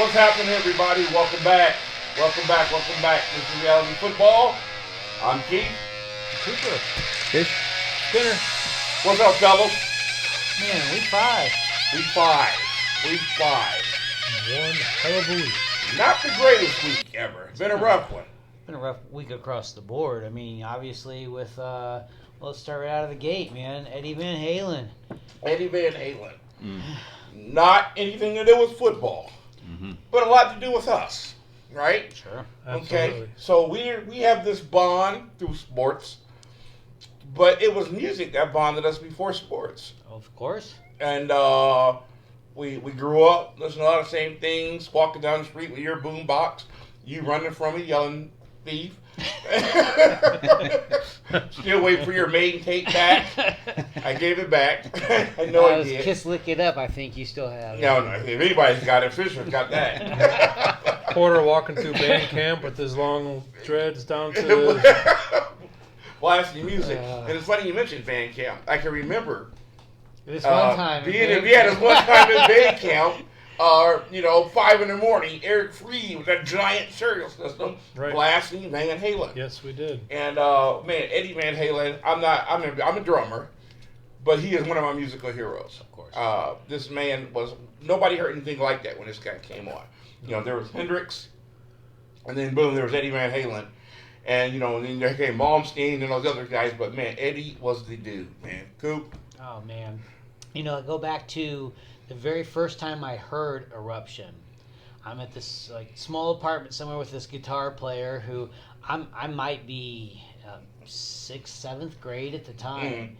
What's happening, everybody? Welcome back. Welcome back. Welcome back. This is Reality Football. I'm Keith. Cooper. Fish. Skinner. What's up, fellas? Man, week 5. Week 5. Week 5. One hell of a week. Not the greatest week ever. It's been a rough one. Been a rough week across the board. I mean, obviously with let's start right out of the gate, man. Eddie Van Halen. Eddie Van Halen. Not anything to do with football, but a lot to do with us, right? Sure. Absolutely. Okay. So we have this bond through sports, but it was music that bonded us before sports. Of course. And we grew up listening to a lot of the same things, walking down the street with your boom box, you running from me yelling thief. Still waiting for your maiden tape back. I gave it back. I had no I was idea. Kiss Lick It Up, I think you still have. No, if anybody's got it, Fisher's got that. Porter walking through band camp with his long dreads down to his... Blasting music. And it's funny you mentioned band camp. I can remember This one time. this one time in band camp. 5 in the morning, Eric Freed with that giant stereo system blasting Van Halen. Yes, we did. And man, Eddie Van Halen. I'm a drummer, but he is one of my musical heroes. Of course. This man nobody heard anything like that when this guy came on. There was Hendrix, and then boom, there was Eddie Van Halen, and then there came Malmsteen and those other guys. But man, Eddie was the dude, man. Coop. Oh man. Go back to the very first time I heard Eruption. I'm at this small apartment somewhere with this guitar player who I might be 6th, 7th grade at the time,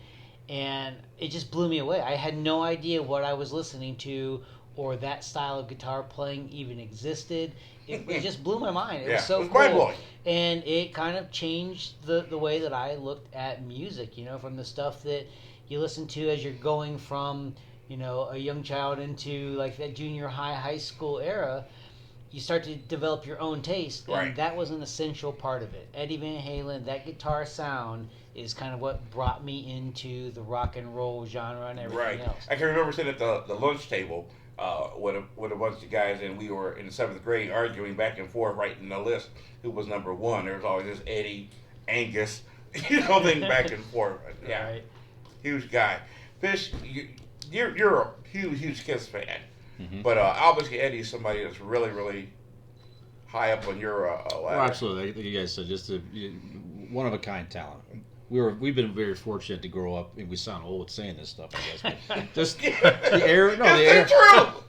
and it just blew me away. I had no idea what I was listening to or that style of guitar playing even existed. It just blew my mind. It was so cool. Mind-blowing. And it kind of changed the way that I looked at music, from the stuff that you listen to as you're going from a young child into that junior high school era. You start to develop your own taste, and that was an essential part of it. Eddie Van Halen, that guitar sound is kind of what brought me into the rock and roll genre and everything else. I can remember sitting at the lunch table with a bunch of guys, and we were in the 7th grade arguing back and forth, writing the list who was number one. There was always this Eddie, Angus, thing back and forth. Yeah, Right. Huge guy. Fish, you're a huge Kiss fan, but obviously Eddie's somebody that's really, really high up on your ladder. Well, absolutely. Like you guys said, just a one of a kind talent. We've been very fortunate to grow up, and we sound old saying this stuff, I guess. But just the era,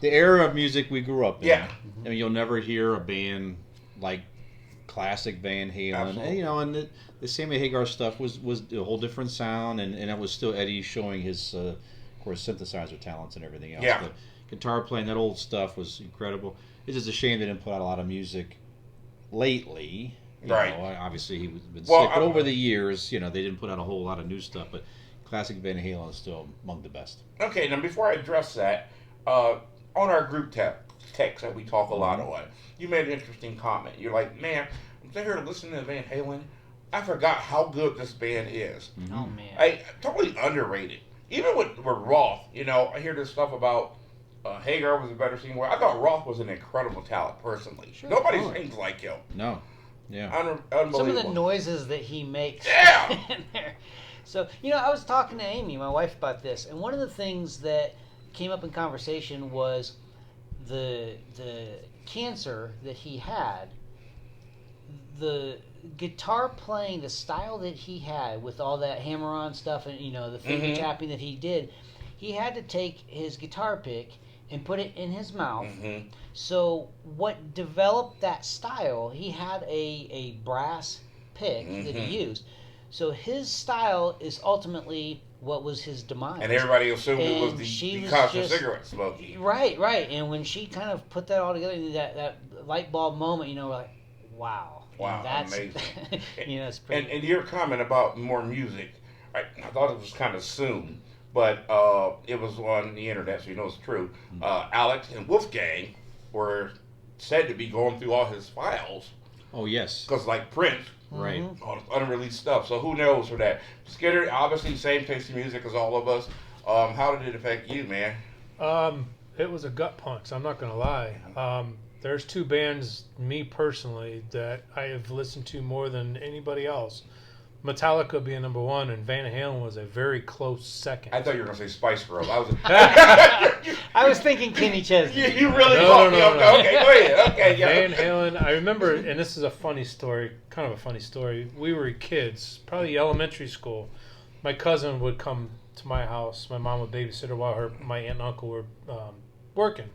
the era of music we grew up in. Yeah. I mean, you'll never hear a band like classic Van Halen, Absolutely. and the Sammy Hagar stuff was a whole different sound, and it was still Eddie showing his, of course, synthesizer talents and everything else. Yeah. The guitar playing, that old stuff was incredible. It's just a shame they didn't put out a lot of music lately. Obviously he was been sick, but over the years, they didn't put out a whole lot of new stuff. But classic Van Halen is still among the best. Okay, now before I address that, on our group text that we talk a lot on, you made an interesting comment. You're like, man, I'm sitting here listening to Van Halen. I forgot how good this band is. Oh man. I totally underrated. Even with Roth, I hear this stuff about Hagar was a better singer. I thought Roth was an incredible talent, personally. Sure. Nobody sings like him. No. Yeah. Unbelievable. Some of the noises that he makes Yeah. in there. So, I was talking to Amy, my wife, about this, and one of the things that came up in conversation was the cancer that he had. The guitar playing, the style that he had with all that hammer-on stuff and, the finger tapping that he did, he had to take his guitar pick and put it in his mouth. So what developed that style, he had a brass pick that he used. So his style is ultimately what was his demise. And everybody assumed it was And the she was constant just- cigarette smoking. Right. And when she kind of put that all together, that light bulb moment, we're like, wow. Wow, That's amazing. it's pretty. And your comment about more music, I thought it was kind of soon, but it was on the internet, so it's true. Alex and Wolfgang were said to be going through all his files. Oh yes. Because like Prince, Right. on unreleased stuff. So who knows for that? Skinner, obviously same taste in music as all of us. How did it affect you, man? It was a gut punch. I'm not gonna lie. there's two bands, me personally, that I have listened to more than anybody else. Metallica being number one, and Van Halen was a very close second. I thought you were going to say Spice Girls. I was thinking Kenny Chesney. You really No. Okay, go ahead. Okay, yeah. Van Halen, I remember, and this is a funny story, kind of a funny story. We were kids, probably elementary school. My cousin would come to my house. My mom would babysit her while my aunt and uncle were working.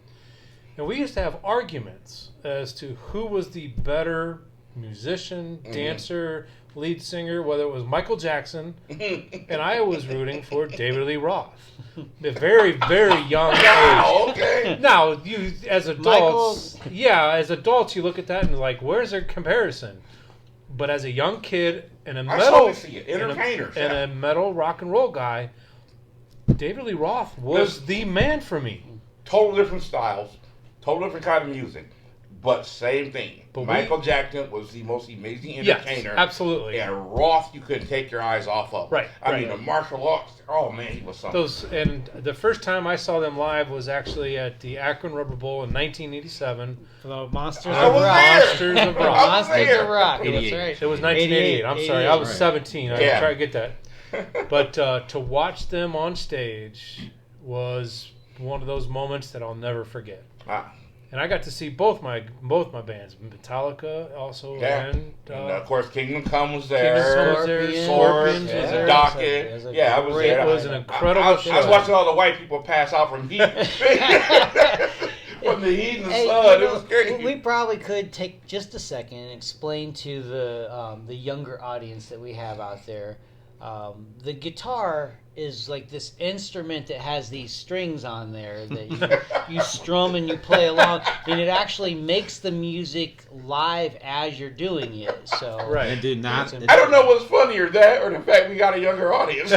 And we used to have arguments as to who was the better musician, dancer, lead singer, whether it was Michael Jackson, and I was rooting for David Lee Roth. A very, very young age. Okay. Now, you as adults, as adults, you look at that and like, where's their comparison? But as a young kid and a metal, see it. Entertainers, and a metal rock and roll guy, David Lee Roth was the man for me. Total different styles, total different kind of music, but same thing. But Michael Jackson was the most amazing entertainer. Yes, absolutely. And Roth, you couldn't take your eyes off of. Right. I mean, the martial arts. Oh man, he was something. And the first time I saw them live was actually at the Akron Rubber Bowl in 1987. The Monsters I of was Rock. there. Monsters of I Rock. was Monsters there. of Rock. 88. That's right. It was 1988. I'm sorry, I was right. 17. I Yeah. try to get that. But to watch them on stage was one of those moments that I'll never forget. And I got to see both my bands, Metallica also, and of course Kingdom Come was Kingdom there. Come was there, Swords, Scorpions was yeah. there. Docket. Yeah, I was there. It was an incredible I was show. watching all the white people pass out from heat. From the heat and the Hey, sun. you It was great. We probably could take just a second and explain to the younger audience that we have out there. The guitar is like this instrument that has these strings on there that you strum and you play along, and it actually makes the music live as you're doing it. So Right. It did not. I don't know what's funnier, that or the fact we got a younger audience.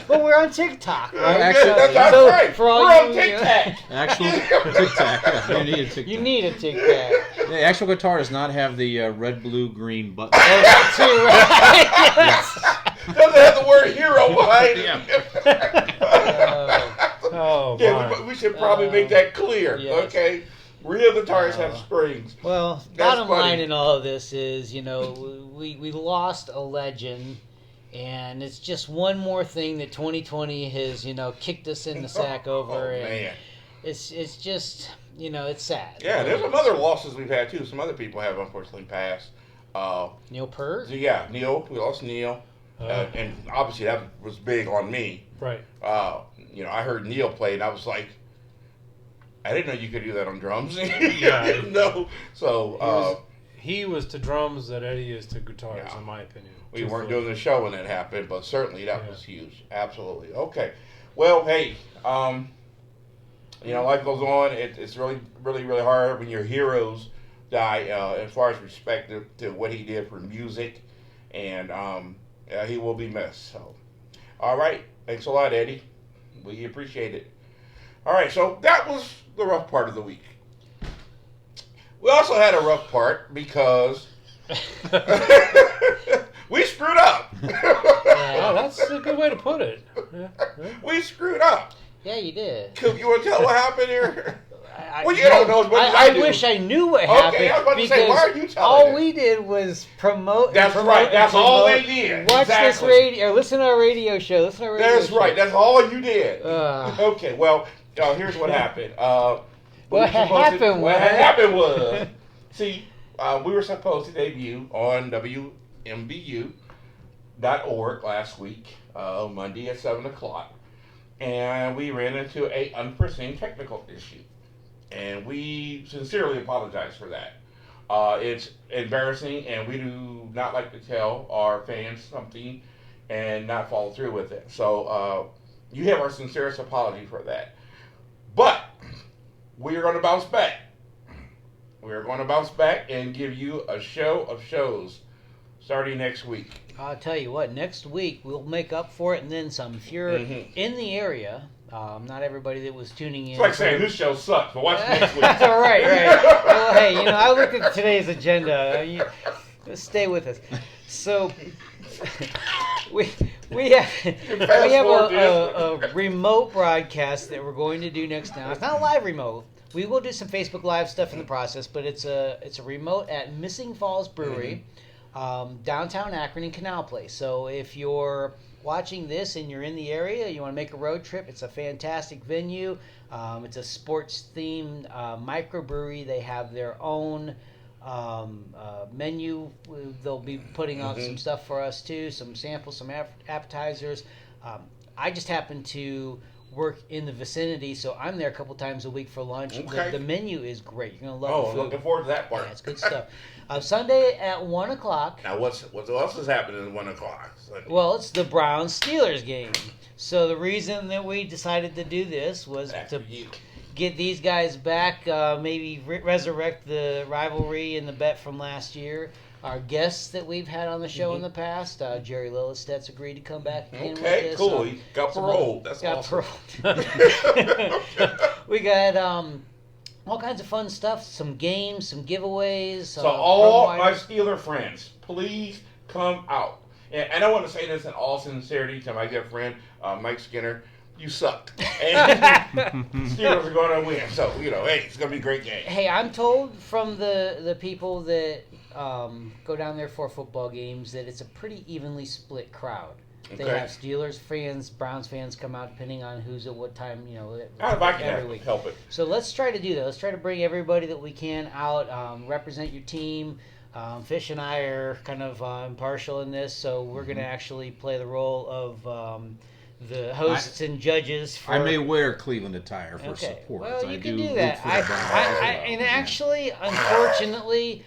Well, we're on TikTok, right? actually- That's So, right. for all We're on you- TikTok. Actual Tic Tac. Yeah, you need a Tic You Tac. need a Tic Tac. The actual guitar does not have the red, blue, green button. That too, right? Yes. Doesn't have the word hero behind it. Oh, Yeah, my. we should probably make that clear. yes. Okay, real guitars have springs. Well, That's bottom funny. line in all of this is, we lost a legend, and it's just one more thing that 2020 has, kicked us in the sack over. Oh, and man. It's just, it's sad. Yeah, there's some other losses we've had too. Some other people have unfortunately passed. Neil Peart? Yeah, Neil. We lost Neil. And obviously that was big on me. Right. I heard Neil play and I was like, I didn't know you could do that on drums. Yeah. I didn't know. So He was to drums that Eddie is to guitars, Yeah. in my opinion. we weren't Truthfully. doing the show when that happened, but certainly that Yeah. was huge. Absolutely. Okay. Well, hey, life goes on. It's really, really, really hard when your heroes die. As far as respect to what he did for music, and he will be missed. So, all right. Thanks a lot, Eddie. We appreciate it. All right. So that was the rough part of the week. We also had a rough part because we screwed up. Oh, that's a good way to put it. Yeah. We screwed up. Yeah, you did. You want to tell what happened here? I, Well, you don't know as much as I do. wish I knew what Okay, happened. I was about to say, because why are you telling all it? we did was promote. That's and right, that's all promote. they did. Watch this Exactly. radio, or listen to our radio show. Listen to our radio That's show. right. That's all you did. Ugh. Okay. Well, here's what happened. What happened was, see, we were supposed to debut on WMBU.org last week, Monday at 7:00, and we ran into a unforeseen technical issue, and we sincerely apologize for that. It's embarrassing, and we do not like to tell our fans something and not follow through with it. So you have our sincerest apology for that. But we are going to bounce back. We are going to bounce back and give you a show of shows starting next week. I'll tell you what. Next week we'll make up for it and then some. If you're in the area, not everybody that was tuning in. It's like saying this show sucks, but watch next week. right. Well, hey, I looked at today's agenda. Stay with us. So we have a remote broadcast that we're going to do next. Now it's not a live remote. we will do some Facebook Live stuff in the process, but it's a remote at Missing Falls Brewery, downtown Akron in Canal Place. So if you're watching this and you're in the area, you want to make a road trip, it's a fantastic venue. It's a sports-themed microbrewery. They have their own menu. They'll be putting out some stuff for us too, some samples, some appetizers. I just happen to work in the vicinity, so I'm there a couple times a week for lunch. Okay. The menu is great. You're gonna love the food. Looking forward to that part. Yeah, it's good stuff. Sunday at 1 o'clock. Now, what else is happening at 1 o'clock? Well, it's the Browns-Steelers game. So the reason that we decided to do this was to get these guys back, maybe resurrect the rivalry and the bet from last year. Our guests that we've had on the show in the past, Jerry Lillisted's agreed to come back again with Okay, us. cool. He got paroled. That's awesome. We got all kinds of fun stuff, some games, some giveaways. So all my Steeler friends, please come out. And I want to say this in all sincerity to my good friend, Mike Skinner. You sucked. And Steelers are going to win. So, hey, it's going to be a great game. Hey, I'm told from the people that go down there for football games that it's a pretty evenly split crowd. They have Steelers fans, Browns fans come out depending on who's at what time, If I can help it. So let's try to do that. Let's try to bring everybody that we can out, represent your team. Fish and I are kind of impartial in this, so we're going to actually play the role of the hosts and judges. I may wear Cleveland attire for support. Well, you can do that. And actually, unfortunately,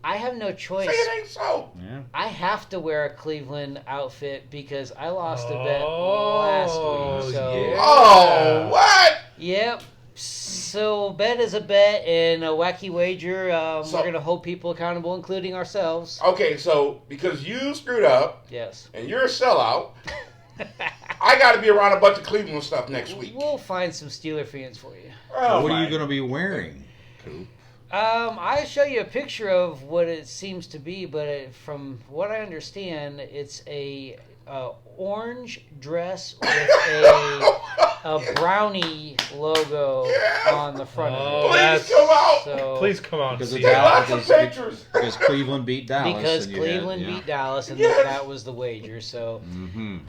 I have no choice. Say it ain't so. Yeah. I have to wear a Cleveland outfit because I lost a bet last week. So. Oh, what? Yep. So bet is a bet and a wacky wager. We're going to hold people accountable, including ourselves. Okay, so because you screwed up, yes, and you're a sellout, I got to be around a bunch of Cleveland stuff next week. We'll find some Steeler fans for you. Oh, what are you going to be wearing, Coop? I'll show you a picture of what it seems to be, but from what I understand, it's a orange dress with a brownie logo on the front of it. Please come out. So, Please come out and Because see Get it. lots of pictures. Because Cleveland beat Dallas. Because and Cleveland beat Dallas, and Yes. that was the wager. So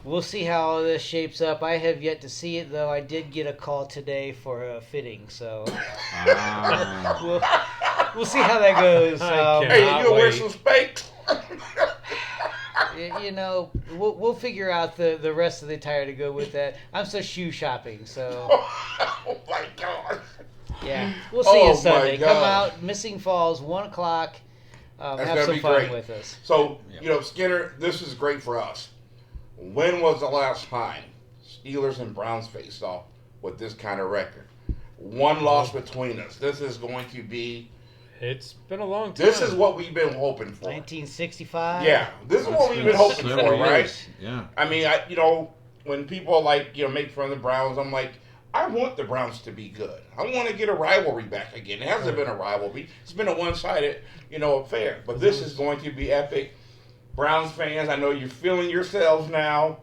we'll see how this shapes up. I have yet to see it, though. I did get a call today for a fitting, so we'll see how that goes. Hey, you wear some Spanx? We'll figure out the rest of the attire to go with that. I'm still shoe shopping, so Oh my God. yeah. We'll see you Oh, Sunday. my Come God. out, Missing Falls, 1 o'clock. That's Have gonna some be fun great. with us. So, Skinner, this is great for us. When was the last time Steelers and Browns faced off with this kind of record? One loss between us. This is going to be... It's been a long time. This is what we've been hoping for. 1965. Yeah, this is what we've been hoping for, Several right? years. Yeah. I mean, when people make fun of the Browns, I'm like, I want the Browns to be good. I want to get a rivalry back again. It hasn't been a rivalry. It's been a one-sided, affair. But this is going to be epic. Browns fans, I know you're feeling yourselves now.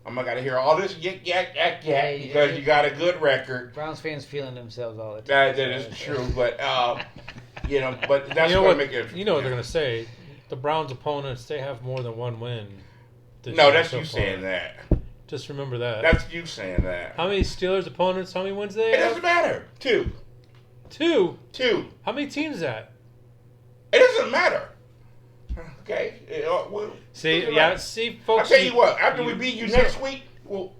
I'm not going to hear all this yak, yak, yak, yak because you got a good record. Browns fans feeling themselves all the time. That is true, but, but that's You know going what? to make it. You know what they're gonna say? The Browns' opponents, they have more than one win. No, that's so you far. saying that. Just remember that. That's you saying that. How many Steelers opponents? How many wins they It have? doesn't matter. Two. Two. How many teams is that? It doesn't matter. Okay. See, folks. I'll tell you what. After we beat you next week,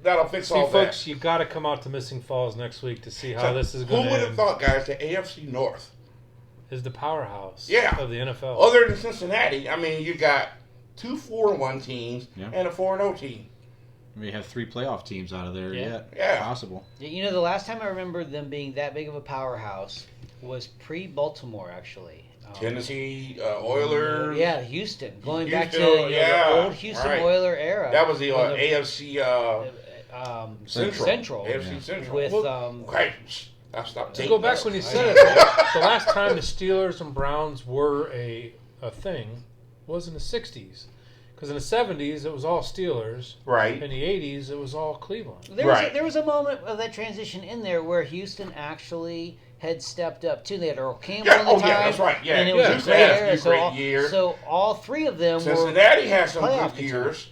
that'll fix all folks, that. you got to come out to Missing Falls next week to see how this is Who going to would have end. thought, guys, the AFC North, Is the powerhouse Yeah. of the NFL. other than Cincinnati, I mean, you got 2 4-1 teams and a 4-0 team. We have 3 playoff teams out of there yet. Yeah. Possible. The last time I remember them being that big of a powerhouse was pre-Baltimore, actually. Tennessee, Oilers. Yeah, Houston. Going back to Houston, the old Houston right. Oiler era. That was the When AFC Central. AFC Central. With Okay. I stopped To dating go back us. when you said it, the last time the Steelers and Browns were a thing was in the 60s. Because in the 70s, it was all Steelers. Right. In the 80s, it was all Cleveland. there was a moment of that transition in there where Houston actually had stepped up too. They had Earl Campbell Yeah, in the time. that's right. Yeah, and it was a Houston great had a era. few great years. So all three of them Cincinnati had some playoff good years.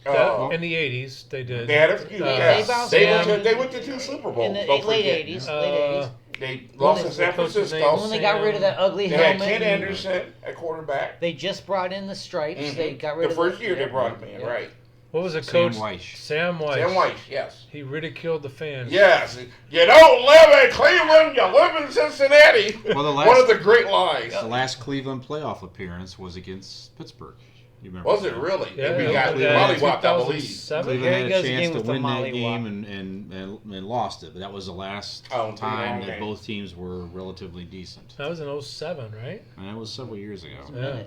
In the 80s, they did. They had a few. They bounced They went to 2 Super Bowls. in the don't late forget. 80s. Late 80s. They lost to San Francisco. When they got rid of that ugly They had helmet. Ken Anderson at quarterback. They just brought in the stripes. Mhm. They got rid the of first year they brought him in, right? What was it, Sam Coach? Weiss. Sam Weiss. Sam Weiss, yes. He ridiculed the fans. Yes. You don't live in Cleveland, you live in Cincinnati. Well, the One of the great lies. The last Cleveland playoff appearance was against Pittsburgh. You remember? Was it really? Yeah, we got yeah, mollywopped, I believe. 2007. Cleveland Here had goes a the chance game to with the win that mollywop. game and lost it. But that was the last Oh, time okay. that both teams were relatively decent. That was in 07, right? And that was several years ago. Yeah.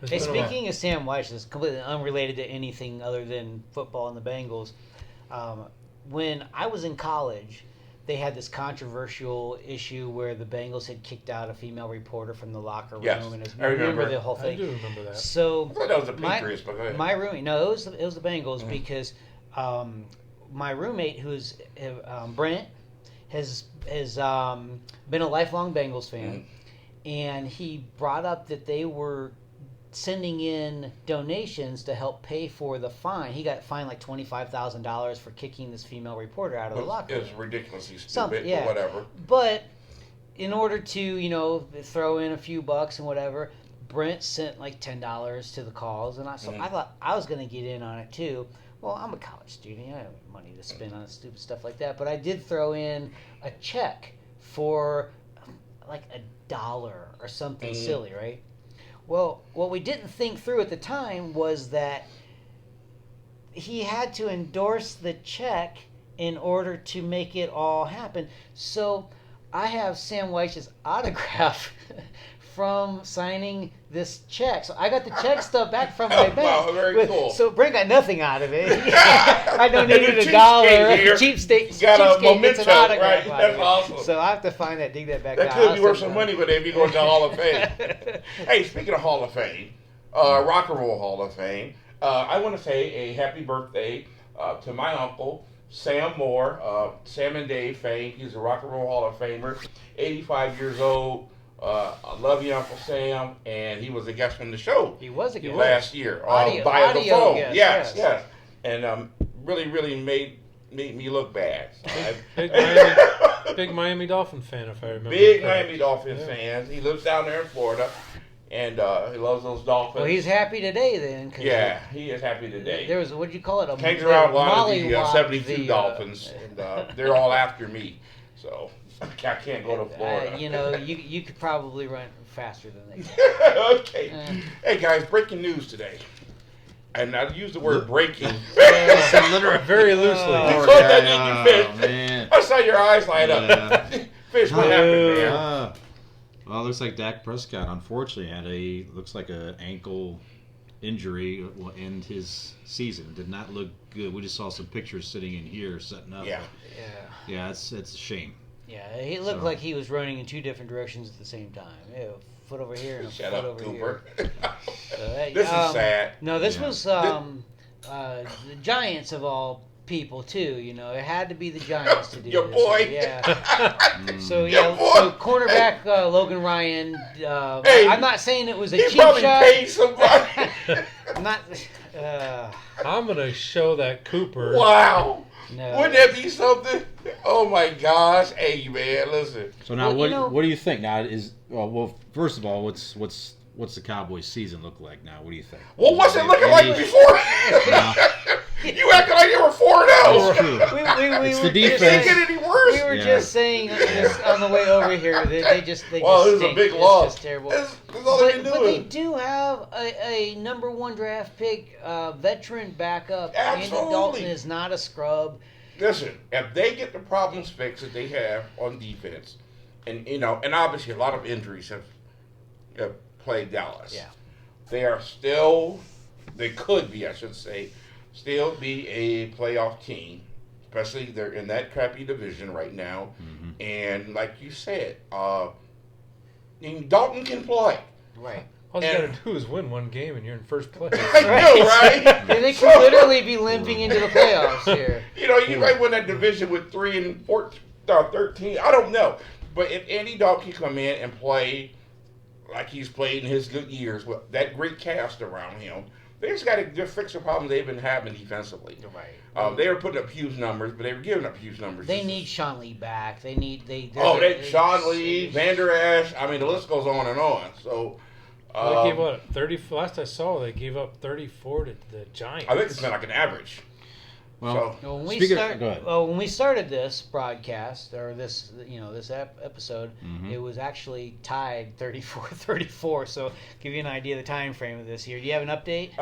It's Hey, been a while. speaking of Sam Weiss, this is completely unrelated to anything other than football and the Bengals. When I was in college, they had this controversial issue where the Bengals had kicked out a female reporter from the locker room. Yes, And I remember. the whole I thing. do remember that. So I thought that was the my- Patriots, but go ahead. my roommate, no, it was the Bengals because my roommate, who's Brent, has been a lifelong Bengals fan, and he brought up that they were sending in donations to help pay for the fine. He got fined like $25,000 for kicking this female reporter out of the locker It room. was ridiculously stupid, Something, yeah. but whatever. But in order to, throw in a few bucks and whatever, Brent sent like $10 to the cause, and I thought I was going to get in on it too. Well, I'm a college student. I don't have money to spend on stupid stuff like that, but I did throw in a check for like $1 or something silly, right? Well, what we didn't think through at the time was that he had to endorse the check in order to make it all happen. So I have Sam Weich's autograph from signing this check. So I got the check stuff back from my bank. Wow, very cool. So Brent got nothing out of it. I donated And the $1. cheapskate got a Cheapskate gets memento, an autograph right? out That's of it. awesome. So I have to find that, dig that back That out. could be I'll worth send some that. money, but if you go to the Hall of Fame. Hey, speaking of Hall of Fame, Rock and Roll Hall of Fame, I want to say a happy birthday to my uncle, Sam Moore, Sam and Dave Fame. He's a Rock and Roll Hall of Famer, 85 years old. I love you, Uncle Sam, and he was a guest on the show He was a good last year Audio via the phone. guest, Yes, yes. and really made me look bad. Big Miami Dolphin fan, if I remember. Big correct. Miami Dolphins fans. He lives down there in Florida, and he loves those Dolphins. Well, he's happy today then. 'Cause yeah, he is happy today. There was, what do you call it? A Hangs around a lot of the mollywop 72 Dolphins, and they're all after me. So I can't go to Florida. you could probably run faster than they can. Okay. Hey guys, breaking news today. And I use the word breaking. Very loosely. You caught that, didn't you, Fish? Man. I saw your eyes light up. Fish, what happened, man? Well, it looks like Dak Prescott unfortunately had looks like an ankle injury will end his season. Did not look good. We just saw some pictures sitting in here setting up. Yeah. Yeah, it's a shame. Yeah, he looked So- like he was running in two different directions at the same time. Yeah, a foot over here and a Shut foot up, over Cooper. here. So, This is sad. No, this Yeah. was the Giants of all people too. It had to be the Giants to do Your this. boy. Yeah. So Your boy. so cornerback Logan Ryan. Hey, I'm not saying it was a He cheap probably shot. paid somebody. I'm not. I'm going to show that Cooper. Wow. No. Wouldn't that be something? Oh my gosh. Hey man, listen. So now, Well, what do you think? Now first of all, what's the Cowboys' season look like now? What do you think? Well, what's it looking Any- like before? No. You acting like you were 4-0. It's true. We It's were the just defense. Can't saying- get any worse. We were Yeah. just saying this on the way over here. They Well, just it was a stink. big It's loss. just terrible. That's all they've been But they doing. do have a number one draft pick, veteran backup. Andy Absolutely. Dalton is not a scrub. Listen, if they get the problems fixed that they have on defense, and and obviously a lot of injuries have plagued Dallas. Yeah. They could be, I should say, still be a playoff team, especially they're in that crappy division right now. Mm-hmm. And like you said, Dalton can play. Right. All you And- got to do is win one game and you're in first place. I know, right? And they could literally be limping into the playoffs here. You might win that division with 3 and 13. I don't know. But if Andy Dalton can come in and play like he's played in his good years with that great cast around him, they just got to fix the problem they've been having defensively. Right. They were putting up huge numbers, but they were giving up huge numbers. They need Sean Lee back. Sean Lee, Van Der Esch. I mean, the list goes on and on. So they gave up 30. Last I saw, they gave up 34 to the Giants. I think it's been like an average. Well, so, when we started this broadcast or this episode, it was actually tied 34-34. So give you an idea of the time frame of this here. Do you have an update?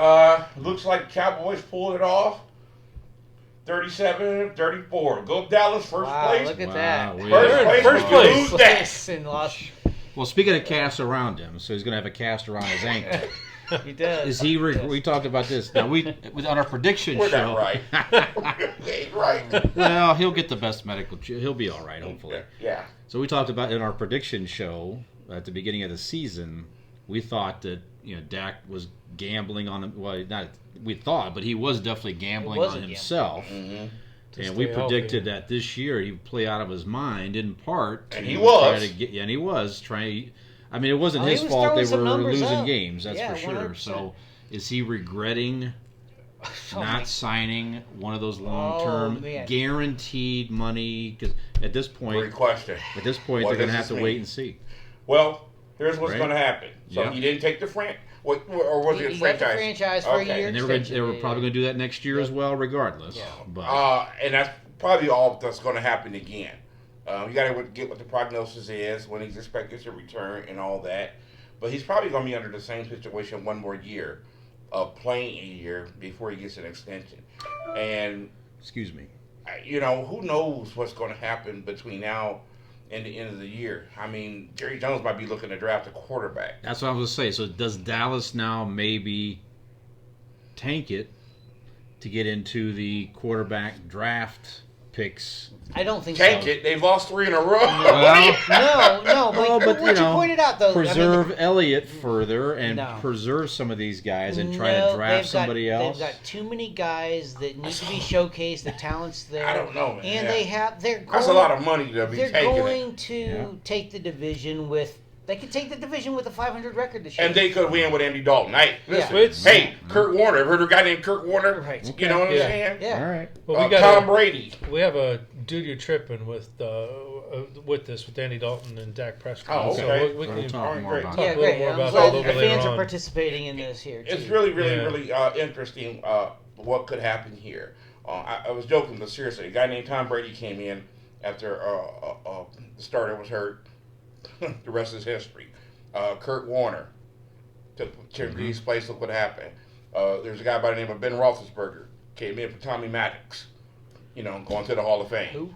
Looks like Cowboys pulled it off. 37-34. Go Dallas, first place. Look at that. First place. Lose that. And lost. Well, speaking of cast around him, so he's going to have a cast around his ankle. He does. Is he? We talked about this. Now on our prediction We're show. Not right. Ain't right. Well, he'll get the best medical. He'll be all right, hopefully. Yeah. So we talked about in our prediction show at the beginning of the season. We thought that Dak was gambling on him. Well, not we thought, but he was definitely gambling on himself. Mm-hmm. And we predicted that this year he'd play out of his mind in part. And he was. And he was trying. I mean, it wasn't his fault they were losing games, that's for sure. 100%. So is he regretting not signing one of those long-term guaranteed money? Because at this point, great question. At this point, they're going to have to wait and see. Well, here's what's going to happen. So he didn't take the franchise. Or was it a franchise? Got the franchise for a year. And they were probably going to do that next year as well, regardless. Yeah. But and that's probably all that's going to happen again. You got to get what the prognosis is, when he's expected to return, and all that. But he's probably going to be under the same situation one more year of playing a year before he gets an extension. And excuse me, who knows what's going to happen between now and the end of the year? I mean, Jerry Jones might be looking to draft a quarterback. That's what I was going to say. So does Dallas now maybe tank it to get into the quarterback draft picks? I don't think so. Tank it. They've lost 3 in a row. Well, no. But what you pointed out, though, preserve Elliott further and preserve some of these guys and try to draft somebody else. They've got too many guys that need to be showcased. The talent's there. I don't know, man. And that's a lot of money to be taking. They're going to take the division with. They could take the division with a 500 record this year. And they could win with Andy Dalton. Hey, Kurt Warner. Ever heard of a guy named Kurt Warner? Right. You know what I'm saying? Yeah. All right. Well, Tom Brady. We have a dude tripping with Andy Dalton and Dak Prescott. Oh, okay. So we can talk more about Yeah, great. I'm glad the fans are participating in this here, too. It's really interesting what could happen here. I was joking, but seriously, a guy named Tom Brady came in after the starter was hurt. The rest is history. Kurt Warner took Tim Greaves' place. Look what happened. There's a guy by the name of Ben Roethlisberger. Came in for Tommy Maddox. Going to the Hall of Fame.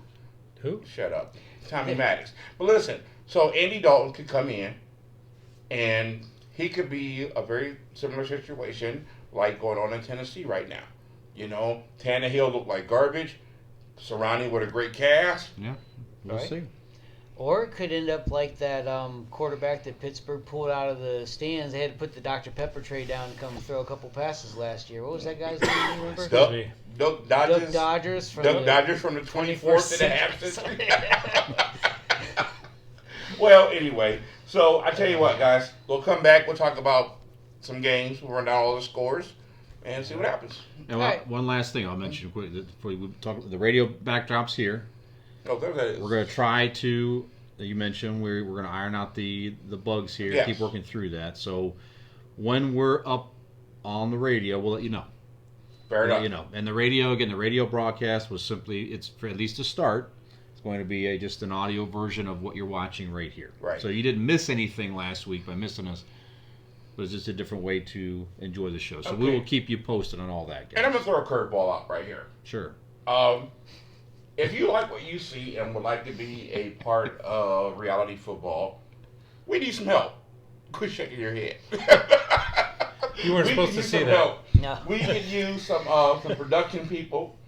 Who? Shut up. Tommy Maddox. But listen, so Andy Dalton could come in, and he could be a very similar situation like going on in Tennessee right now. Tannehill looked like garbage, surrounding with a great cast. Yeah, we'll see. Or it could end up like that quarterback that Pittsburgh pulled out of the stands. They had to put the Dr. Pepper tray down and come throw a couple passes last year. What was that guy's name? Remember? Doug Dodgers from the 24th and a half century. Well, anyway, so I tell you what, guys, we'll come back. We'll talk about some games. We'll run down all the scores and see what happens. And one last thing I'll mention quickly before we talk about the radio backdrops here. Oh, there that is. We're going to try to, you mentioned, we're going to iron out the bugs here, keep working through that. So when we're up on the radio, we'll let you know. Fair enough. You know, and the radio broadcast was simply, it's for at least to start, it's going to be just an audio version of what you're watching right here. Right. So you didn't miss anything last week by missing us, but it's just a different way to enjoy the show. So we will keep you posted on all that, guys. And I'm going to throw a curveball out right here. Sure. If you like what you see and would like to be a part of reality football, we need some help. Quit shaking your head. You weren't supposed to see that. Help. No. We could use some production people,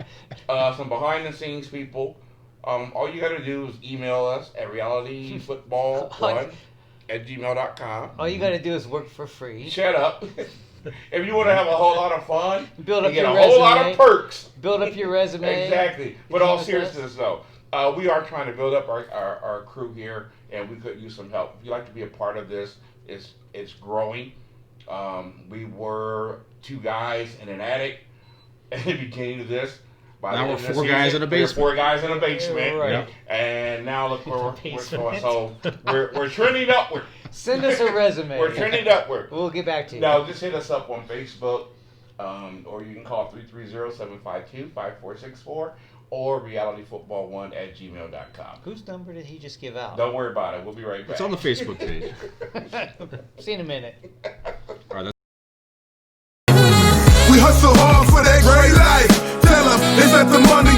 some behind-the-scenes people. All you got to do is email us at realityfootball1@gmail.com. All you got to do is work for free. Shut up. If you want to have a whole lot of fun, build up you get your a whole lot of perks. Build up your resume. Exactly. But all seriousness, though, We are trying to build up our crew here, and we could use some help. If you'd like to be a part of this, it's growing. We were 2 guys in an attic at the beginning of this. Now we're 4 guys in a basement. 4 guys in a basement, Right. Yep. And now look where we're Basement. going. So we're trending upward. Send us a resume. We're trending upward. We'll get back to you. Now just hit us up on Facebook, or you can call 330-752-5464 or realityfootball1@gmail.com. Whose number did he just give out? Don't worry about it. We'll be right back. It's on the Facebook page. See you in a minute. All right, We hustle hard for that great life. Tell them, is that the money